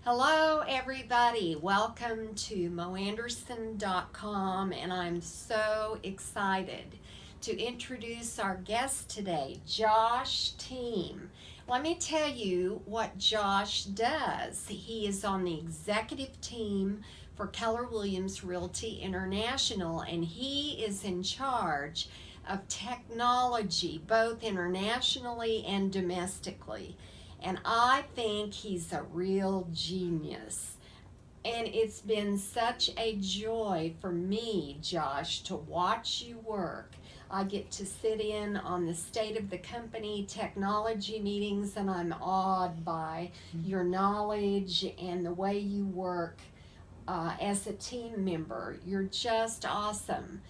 Hello, everybody. Welcome to moanderson.com, and I'm so excited to introduce our guest today, Josh Team. Let me tell you what Josh does. He is on the executive team for Keller Williams Realty International, and he is in charge of technology both internationally and domestically. And I think he's a real genius. And it's been such a joy for me, Josh, to watch you work. I get to sit in on the state of the company technology meetings, and I'm awed by your knowledge and the way you work as a team member. You're just awesome.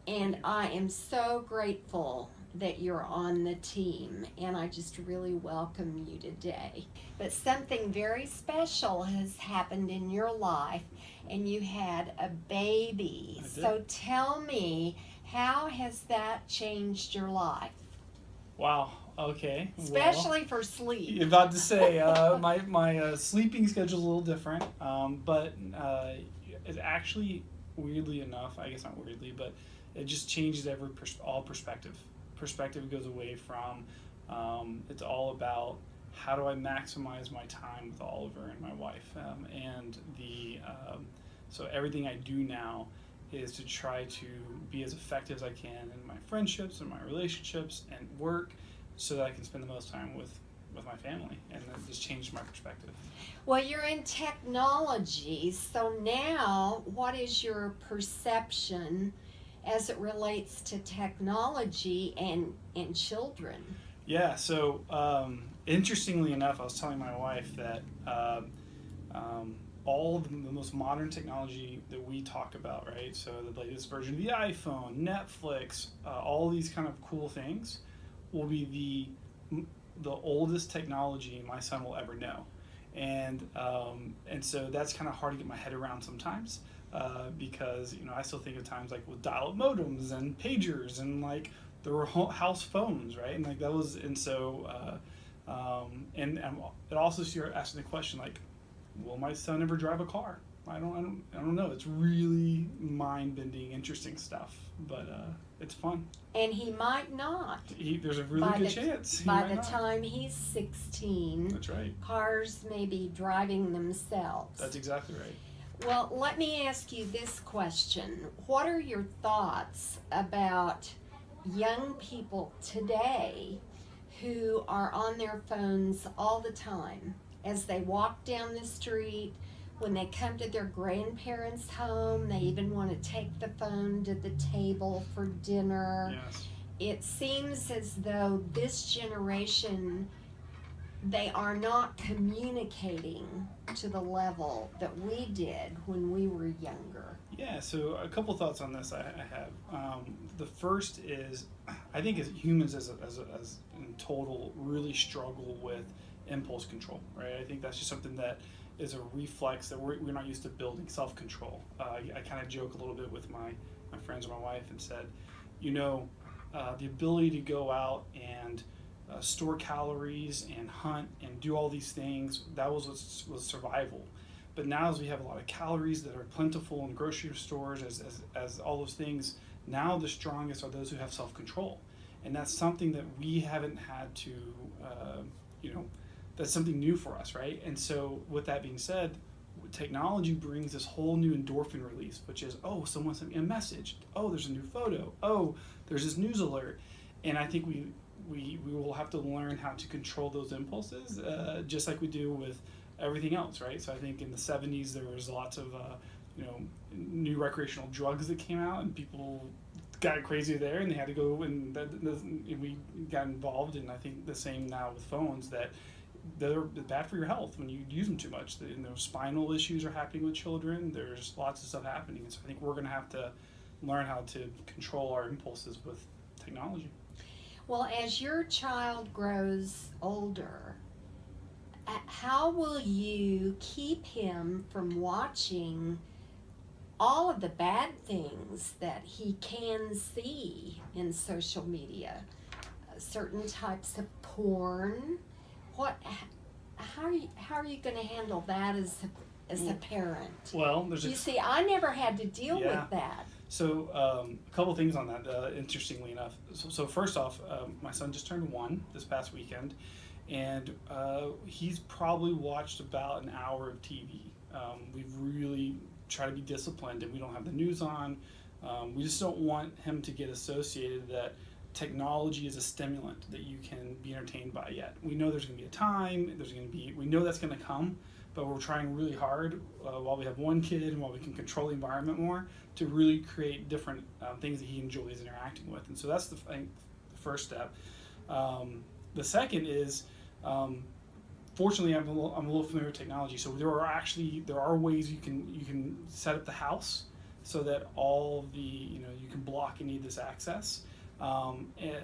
And I am so grateful that you're on the team, and I just really welcome you today. But something very special has happened in your life, and you had a baby. So tell me, how has that changed your life? Wow. Okay. Especially for sleep. You're about to say my sleeping schedule's a little different, but it actually, weirdly enough, I guess not weirdly, but it just changes all perspective. Perspective goes away from it's all about how do I maximize my time with Oliver and my wife, and so everything I do now is to try to be as effective as I can in my friendships and my relationships and work, so that I can spend the most time with my family, and that just changed my perspective. Well, you're in technology, so now what is your perception as it relates to technology and children? Yeah, so interestingly enough, I was telling my wife that all of the most modern technology that we talk about, right? So the latest version of the iPhone, Netflix, all these kind of cool things will be the oldest technology my son will ever know, and so that's kind of hard to get my head around sometimes, because I still think of times like with dial-up modems and pagers and like there were house phones, right? And like that was, and so and it also, you're asking the question like, will my son ever drive a car? I don't know. It's really mind-bending, interesting stuff, but it's fun. And he might not. There's a really good chance. By the time he's 16, that's right. Cars may be driving themselves. That's exactly right. Well, let me ask you this question. What are your thoughts about young people today who are on their phones all the time as they walk down the street? When they come to their grandparents' home, they even want to take the phone to the table for dinner. Yes. It seems as though this generation, they are not communicating to the level that we did when we were younger. Yeah, so a couple thoughts on this I have. The first is, I think as humans as in total really struggle with impulse control, right? I think that's just something that is a reflex that we're not used to building, self-control. I kind of joke a little bit with my friends and my wife and said, the ability to go out and store calories and hunt and do all these things, that was survival. But now, as we have a lot of calories that are plentiful in grocery stores, as all those things, now the strongest are those who have self-control. And that's something that we haven't had to, that's something new for us, right? And so with that being said, technology brings this whole new endorphin release, which is, oh, someone sent me a message. Oh, there's a new photo. Oh, there's this news alert. And I think we will have to learn how to control those impulses, just like we do with everything else, right? So I think in the 70s there was lots of new recreational drugs that came out, and people got crazy there, and they had to go, and we got involved. And I think the same now with phones, that they're bad for your health when you use them too much. And those spinal issues are happening with children. There's lots of stuff happening, and so I think we're going to have to learn how to control our impulses with technology. Well, as your child grows older, how will you keep him from watching all of the bad things that he can see in social media? Certain types of porn. how are you going to handle that as a parent? Well, there's You see, I never had to deal Yeah. with that. So a couple things on that. Interestingly enough, so first off, my son just turned 1 this past weekend, and he's probably watched about an hour of TV. We've really tried to be disciplined, and we don't have the news on. We just don't want him to get associated that technology is a stimulant that you can be entertained by yet. We know there's going to be a time. We know that's going to come, but we're trying really hard while we have one kid and while we can control the environment more to really create different things that he enjoys interacting with. And so that's I think, the first step. The second is, fortunately, I'm a little familiar with technology, so there are ways you can set up the house so that you can block any of this access.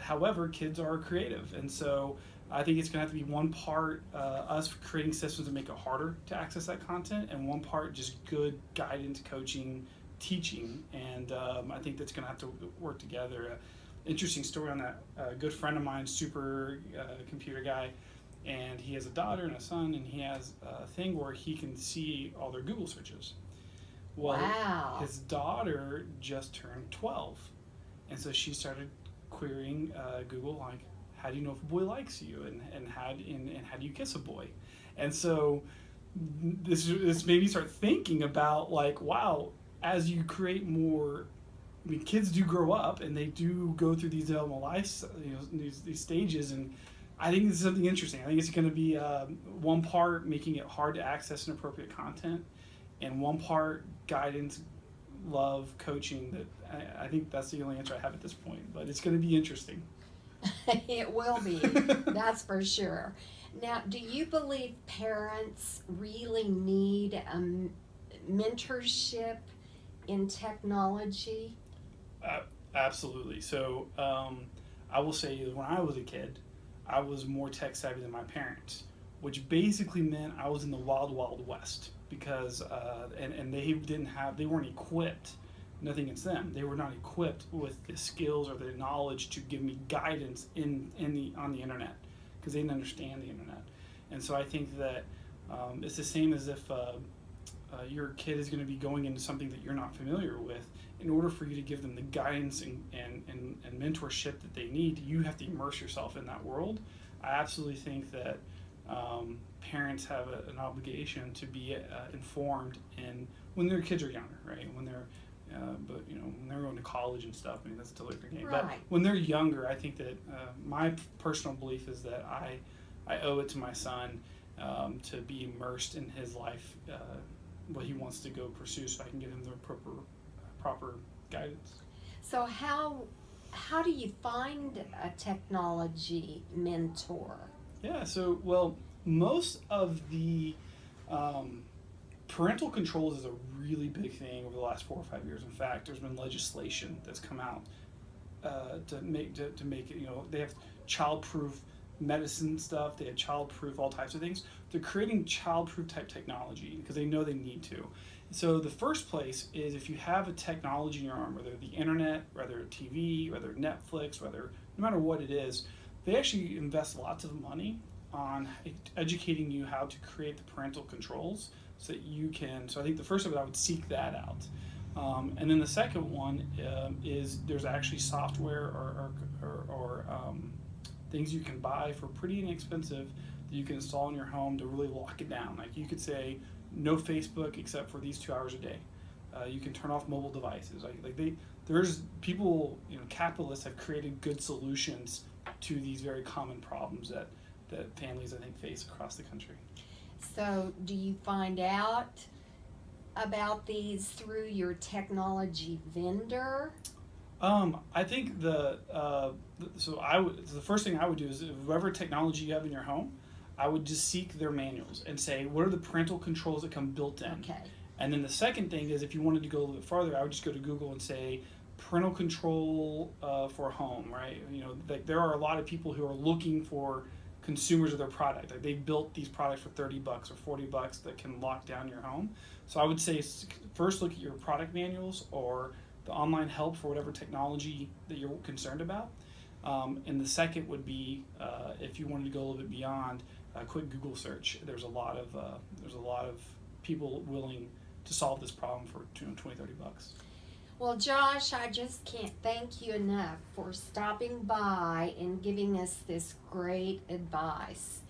However, kids are creative, and so I think it's going to have to be one part us creating systems to make it harder to access that content, and one part just good guidance, coaching, teaching, and I think that's going to have to work together. Interesting story on that. A good friend of mine, super computer guy, and he has a daughter and a son, and he has a thing where he can see all their Google searches. Well, Wow. his daughter just turned 12, and so she started querying Google, like, how do you know if a boy likes you, and how do you kiss a boy? And so this made me start thinking about, like, wow, as you create more, I mean, kids do grow up and they do go through these developmental life, these stages, and I think this is something interesting. I think it's going to be one part making it hard to access inappropriate content, and one part guidance, love, coaching. That I think that's the only answer I have at this point, but it's going to be interesting. It will be, that's for sure. Now, do you believe parents really need a mentorship in technology? Absolutely. So I will say, when I was a kid, I was more tech savvy than my parents, which basically meant I was in the wild, wild west, because and they weren't equipped. Nothing against them. They were not equipped with the skills or the knowledge to give me guidance on the internet, because they didn't understand the internet. And so I think that it's the same as if your kid is going to be going into something that you're not familiar with. In order for you to give them the guidance and mentorship that they need, you have to immerse yourself in that world. I absolutely think that parents have an obligation to be informed, and when their kids are younger, right? When they're when they're going to college and stuff, I mean, that's a totally different game. Right. But when they're younger, I think that my personal belief is that I owe it to my son to be immersed in his life, what he wants to go pursue, so I can give him the proper guidance. So how do you find a technology mentor? Yeah, so, well, most of the parental controls is a really big thing over the last 4 or 5 years. In fact, there's been legislation that's come out to make it, they have child-proof medicine stuff, they have child-proof all types of things. They're creating child-proof type technology because they know they need to. So the first place is, if you have a technology in your arm, whether the internet, whether TV, whether Netflix, no matter what it is, they actually invest lots of money on educating you how to create the parental controls so that you can. So I think the first of it, I would seek that out. And then the second one is there's actually software or things you can buy for pretty inexpensive that you can install in your home to really lock it down. Like, you could say no Facebook except for these 2 hours a day. You can turn off mobile devices. There's people, capitalists have created good solutions to these very common problems that families, I think, face across the country. So do you find out about these through your technology vendor? I think the first thing I would do is, whatever technology you have in your home, I would just seek their manuals and say, what are the parental controls that come built in? Okay. And then the second thing is, if you wanted to go a little bit farther, I would just go to Google and say parental control for home, right? There are a lot of people who are looking for consumers of their product. Like, they built these products for $30 or $40 that can lock down your home. So I would say, first look at your product manuals or the online help for whatever technology that you're concerned about. And the second would be, if you wanted to go a little bit beyond, a quick Google search, there's a lot of people willing to solve this problem for 20, 30 bucks. Well, Josh, I just can't thank you enough for stopping by and giving us this great advice.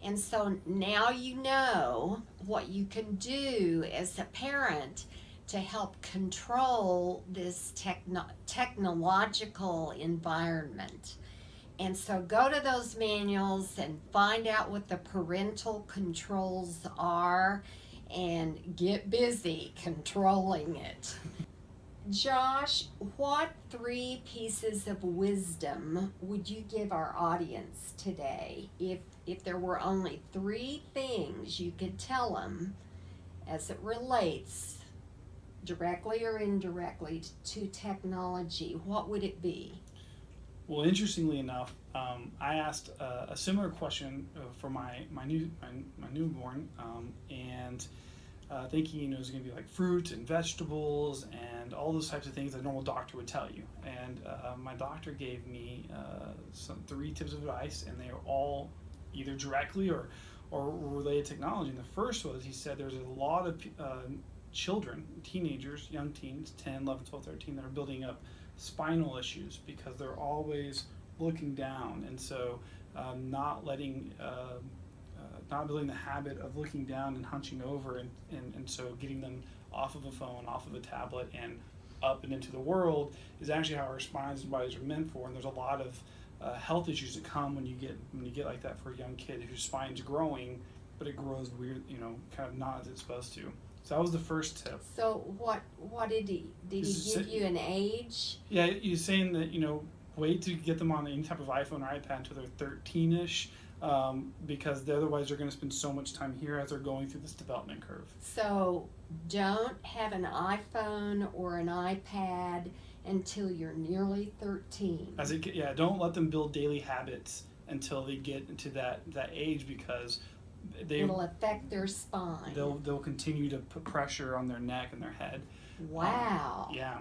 And so now you know what you can do as a parent to help control this technological environment. And so go to those manuals and find out what the parental controls are and get busy controlling it. Josh, what 3 pieces of wisdom would you give our audience today if there were only 3 things you could tell them as it relates directly or indirectly to technology? What would it be? Well, interestingly enough, I asked a similar question for my newborn, and thinking it was going to be like fruit and vegetables and all those types of things that a normal doctor would tell you. And my doctor gave me 3 tips of advice, and they were all either directly or related to technology. And the first was, he said there's a lot of children, teenagers, young teens, 10, 11, 12, 13, that are building up spinal issues because they're always looking down. And so not building the habit of looking down and hunching over, and so getting them off of a phone, off of a tablet, and up and into the world is actually how our spines and bodies are meant for. And there's a lot of health issues that come when you get like that for a young kid whose spine's growing, but it grows weird, kind of not as it's supposed to. So that was the first tip. So what did he give you an age? Yeah, he's saying that wait to get them on any type of iPhone or iPad until they're 13ish. Because otherwise they're going to spend so much time here as they're going through this development curve. So don't have an iPhone or an iPad until you're nearly 13. Don't let them build daily habits until they get into that age, because it'll affect their spine. They'll continue to put pressure on their neck and their head. Wow. Yeah.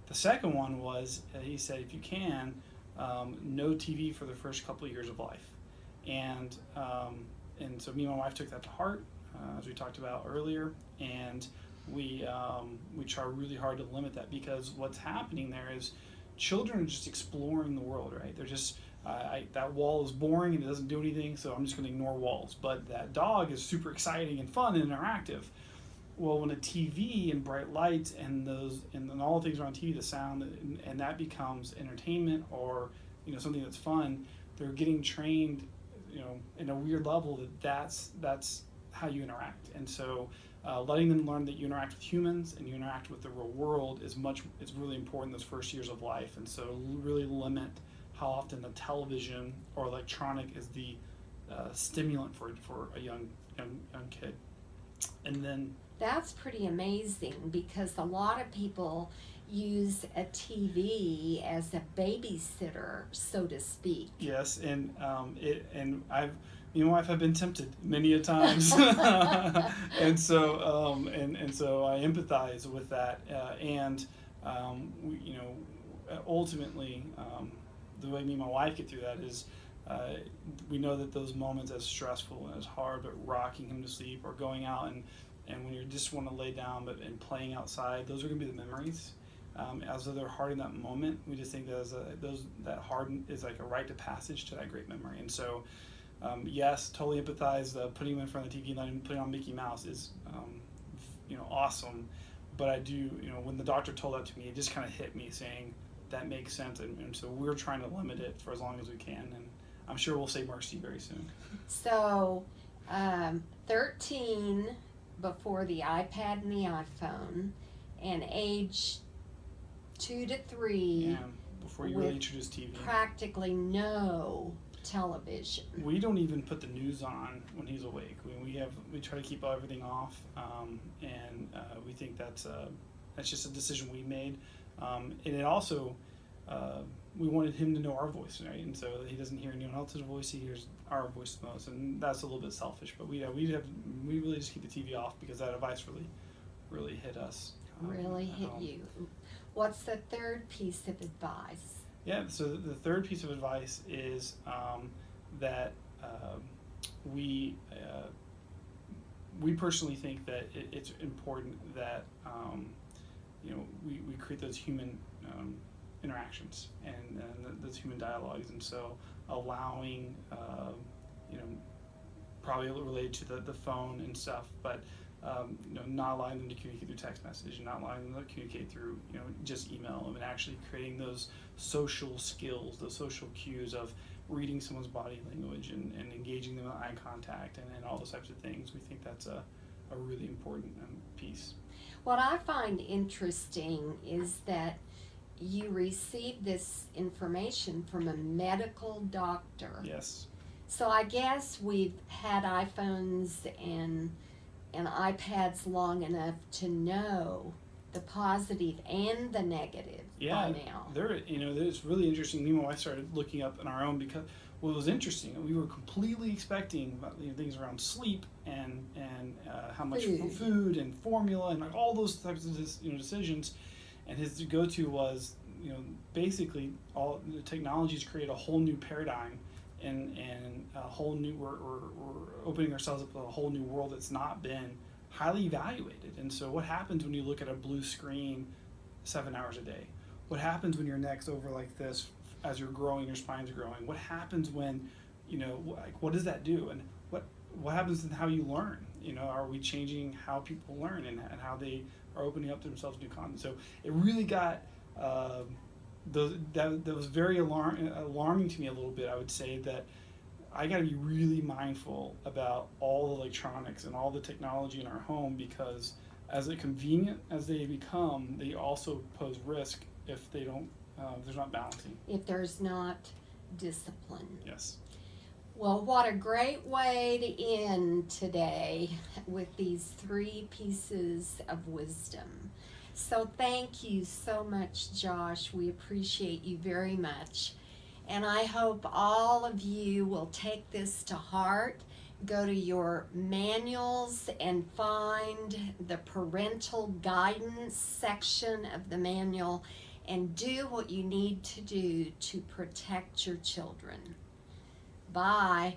The second one was, he said, if you can, no TV for the first couple of years of life. And so me and my wife took that to heart, as we talked about earlier, and we try really hard to limit that, because what's happening there is children are just exploring the world, right? They're just that wall is boring and it doesn't do anything, so I'm just going to ignore walls. But that dog is super exciting and fun and interactive. Well, when a TV and bright lights and all the things are on TV, the sound, and that becomes entertainment or something that's fun, they're getting trained in a weird level that's how you interact. And so letting them learn that you interact with humans and you interact with the real world is really important those first years of life. And so really limit how often the television or electronic is the stimulant for a young kid. And then that's pretty amazing, because a lot of people use a TV as a babysitter, so to speak. Yes, and I've, me and my wife have been tempted many a times, and so I empathize with that, ultimately, the way me and my wife get through that is, we know that those moments, as stressful and as hard, but rocking him to sleep or going out and when you just want to lay down and playing outside, those are going to be the memories. As though they're hard in that moment, we just think that hard is like a rite of passage to that great memory. And so, yes, totally empathize. Putting him in front of the TV and letting him put on Mickey Mouse is, awesome. But I do, when the doctor told that to me, it just kind of hit me, saying that makes sense. And so we're trying to limit it for as long as we can, and I'm sure we'll say mercy very soon. So, 13 before the iPad and the iPhone, and age 2 to 3. Yeah, before you really introduce TV. Practically no television. We don't even put the news on when he's awake. We try to keep everything off, and we think that's just a decision we made. And it also, we wanted him to know our voice, right? And so he doesn't hear anyone else's voice; he hears our voice the most, and that's a little bit selfish. But we really just keep the TV off, because that advice really hit us. Really hit you. What's the third piece of advice? Yeah, so the third piece of advice is that we personally think that it's important that we create those human interactions and those human dialogues, and so allowing you know probably related to the phone and stuff, but not allowing them to communicate through text message, and not allowing them to communicate through just email, and actually creating those social skills, those social cues of reading someone's body language and engaging them in eye contact and all those types of things. We think that's a really important piece. What I find interesting is that you receive this information from a medical doctor. Yes. So I guess we've had iPhones and iPads long enough to know the positive and the negative by now. It's really interesting. Me and my wife started looking up on our own because what was interesting, we were completely expecting things around sleep and how much food and formula and like all those types of decisions, and his go-to was basically all the technologies create a whole new paradigm and a whole new we're opening ourselves up to a whole new world that's not been highly evaluated. And so what happens when you look at a blue screen 7 hours a day? What happens when your neck's over like this as you're growing, your spine's growing? What happens when what does that do? And what happens in how you learn? Are we changing how people learn and how they are opening up to themselves new content? So it really got that was very alarming to me a little bit. I would say that I got to be really mindful about all the electronics and all the technology in our home, because as convenient as they become, they also pose risk if they don't, if there's not balancing. If there's not discipline. Yes. Well, what a great way to end today with these 3 pieces of wisdom. So thank you so much, Josh. We appreciate you very much. And I hope all of you will take this to heart. Go to your manuals and find the parental guidance section of the manual and do what you need to do to protect your children. Bye.